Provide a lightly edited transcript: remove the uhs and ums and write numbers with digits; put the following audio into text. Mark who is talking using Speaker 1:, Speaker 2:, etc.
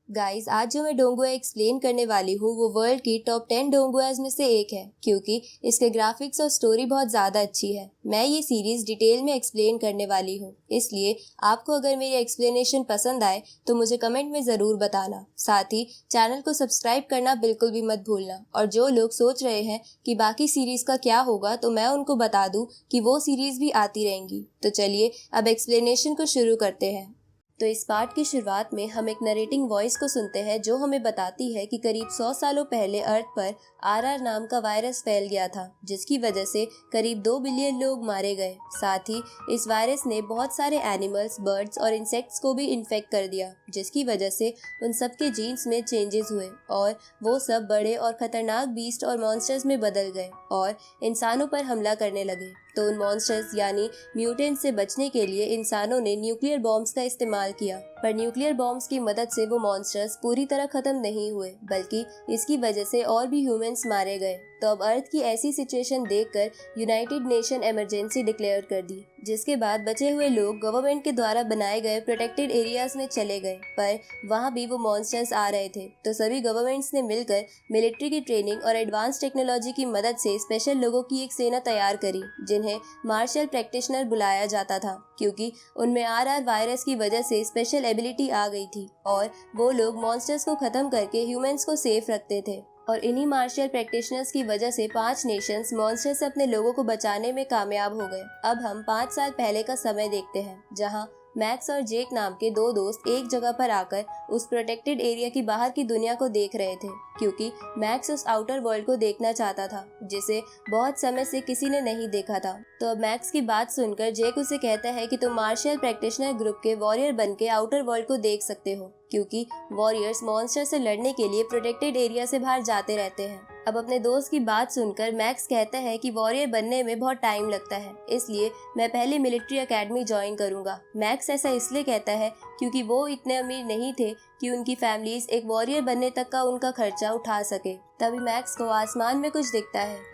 Speaker 1: Guys, आज जो मैं डोंगुआ एक्सप्लेन करने वाली हूँ वो वर्ल्ड की टॉप 10 डोंगुआज में से एक है क्योंकि इसके ग्राफिक्स और स्टोरी बहुत ज़्यादा अच्छी है। मैं ये सीरीज डिटेल में एक्सप्लेन करने वाली हूँ, इसलिए आपको अगर मेरी एक्सप्लेनेशन पसंद आए तो मुझे कमेंट में ज़रूर बताना। साथ ही चैनल को सब्सक्राइब करना बिल्कुल भी मत भूलना। और जो लोग सोच रहे हैं कि बाकी सीरीज का क्या होगा तो मैं उनको बता दूँ कि वो सीरीज भी आती रहेंगी। तो चलिए अब एक्सप्लेनेशन को शुरू करते हैं। तो इस पार्ट की शुरुआत में हम एक नरेटिंग वॉइस को सुनते हैं जो हमें बताती है कि करीब 100 सालों पहले अर्थ पर आरआर नाम का वायरस फैल गया था, जिसकी वजह से करीब 2 बिलियन लोग मारे गए। साथ ही इस वायरस ने बहुत सारे एनिमल्स, बर्ड्स और इंसेक्ट्स को भी इन्फेक्ट कर दिया, जिसकी वजह से उन सबके जीन्स में चेंजेस हुए और वो सब बड़े और खतरनाक बीस्ट और मॉन्स्टर्स में बदल गए और इंसानों पर हमला करने लगे। तो उन मॉन्स्टर्स यानी म्यूटेंट से बचने के लिए इंसानों ने न्यूक्लियर बॉम्ब्स का इस्तेमाल किया, पर न्यूक्लियर बॉम्ब्स की मदद से वो मॉन्स्टर्स पूरी तरह खत्म नहीं हुए, बल्कि इसकी वजह से और भी ह्यूमंस मारे गए। तो अब अर्थ की ऐसी सिचुएशन देखकर यूनाइटेड नेशन इमरजेंसी डिक्लेयर कर दी, जिसके बाद बचे हुए लोग गवर्नमेंट के द्वारा बनाए गए प्रोटेक्टेड एरियाज में चले गए, पर वहाँ भी वो मॉन्स्टर्स आ रहे थे। तो सभी गवर्नमेंट्स ने मिलकर मिलिट्री की ट्रेनिंग और एडवांस टेक्नोलॉजी की मदद से स्पेशल लोगों की एक सेना तैयार करी, जिन्हें मार्शल प्रैक्टिशनर बुलाया जाता था, क्योंकि उनमें आरआर वायरस की वजह से स्पेशल एबिलिटी आ गई थी और वो लोग मॉन्स्टर्स को खत्म करके ह्यूमंस को सेफ रखते थे। और इन्हीं मार्शल प्रैक्टिशनर्स की वजह से 5 नेशंस मॉन्स्टर से अपने लोगों को बचाने में कामयाब हो गए। अब हम 5 साल पहले का समय देखते हैं, जहां मैक्स और जेक नाम के 2 दोस्त एक जगह पर आकर उस प्रोटेक्टेड एरिया की बाहर की दुनिया को देख रहे थे, क्योंकि मैक्स उस आउटर वर्ल्ड को देखना चाहता था जिसे बहुत समय से किसी ने नहीं देखा था। तो अब मैक्स की बात सुनकर जेक उसे कहता है कि तुम मार्शल प्रैक्टिशनर ग्रुप के वॉरियर बन के आउटर वर्ल्ड को देख सकते हो, क्योंकि वॉरियर्स मॉन्स्टर से लड़ने के लिए प्रोटेक्टेड एरिया से बाहर जाते रहते हैं। अब अपने दोस्त की बात सुनकर मैक्स कहता है कि वॉरियर बनने में बहुत टाइम लगता है, इसलिए मैं पहले मिलिट्री एकेडमी ज्वाइन करूंगा। मैक्स ऐसा इसलिए कहता है क्योंकि वो इतने अमीर नहीं थे कि उनकी फैमिलीज एक वॉरियर बनने तक का उनका खर्चा उठा सके। तभी मैक्स को आसमान में कुछ दिखता है, पर